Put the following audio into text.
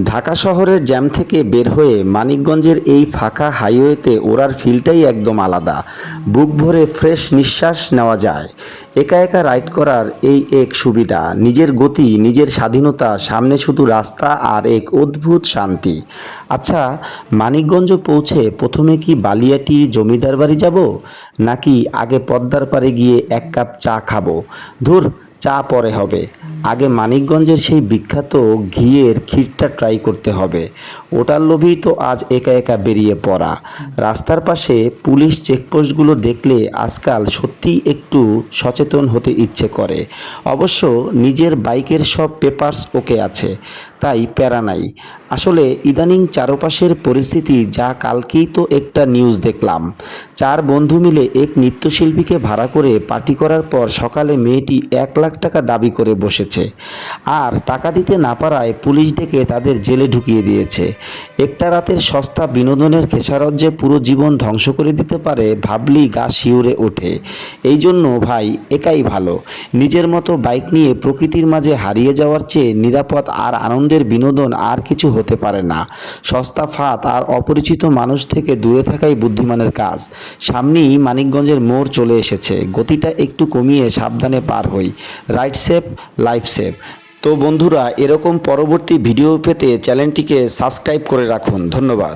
ঢাকা শহরের জ্যাম থেকে বের হয়ে মানিকগঞ্জের এই ফাঁকা হাইওয়েতে ওড়ার ফিলটাই একদম আলাদা। বুক ভরে ফ্রেশ নিঃশ্বাস নেওয়া যায়। একা একা রাইড করার এই এক সুবিধা, নিজের গতি, নিজের স্বাধীনতা, সামনে শুধু রাস্তা আর এক অদ্ভুত শান্তি। আচ্ছা, মানিকগঞ্জ পৌঁছে প্রথমে কি বালিয়াটি জমিদার বাড়ি যাব, নাকি আগে পদ্মার পাড়ে গিয়ে এক কাপ চা খাবো? ধুর, চা পরে হবে, আগে মানিকগঞ্জের সেই বিখ্যাত ঘিয়ের ক্ষীরটা ট্রাই করতে হবে। ওটার লোভেই তো আজ একা একা বেরিয়ে পড়া। রাস্তার পাশে পুলিশ চেকপোস্টগুলো দেখলে আজকাল সত্যিই একটু সচেতন হতে ইচ্ছে করে। অবশ্য নিজের বাইকের সব পেপারস ওকে আছে, তাই প্যারা নাই। আসলে ইদানিং চারপাশের পরিস্থিতি যা, কালকেই তো একটা নিউজ দেখলাম, 4 বন্ধু মিলে এক নৃত্যশিল্পীকে ভাড়া করে পার্টি করার পর সকালে মেয়েটি 1 লাখ টাকা দাবি করে বসেছে। আর টাকা দিতে না পারায় পুলিশ ডেকে তাদের জেলে ঢুকিয়ে দিয়েছে। একটা রাতের সস্তা বিনোদনের খেসারত যে পুরো জীবন ধ্বংস করে দিতে পারে, ভাবলেই গা শিউরে ওঠে। এই জন্য ভাই, একাই ভালো। নিজের মতো বাইক নিয়ে প্রকৃতির মাঝে হারিয়ে যাওয়ার চেয়ে নিরাপদ আর আনন্দের বিনোদন আর কিছু হতে পারে না। সস্তা ফাঁদ আর অপরিচিত মানুষ থেকে দূরে থাকাই বুদ্ধিমানের কাজ। সামনেই মানিকগঞ্জের মোড় চলে এসেছে, গতিটা একটু কমিয়ে সাবধানে পার হই। Ride safe, life safe. তো বন্ধুরা, এরকম পরবর্তী ভিডিও পেতে চ্যানেলটিকে সাবস্ক্রাইব করে রাখুন। ধন্যবাদ।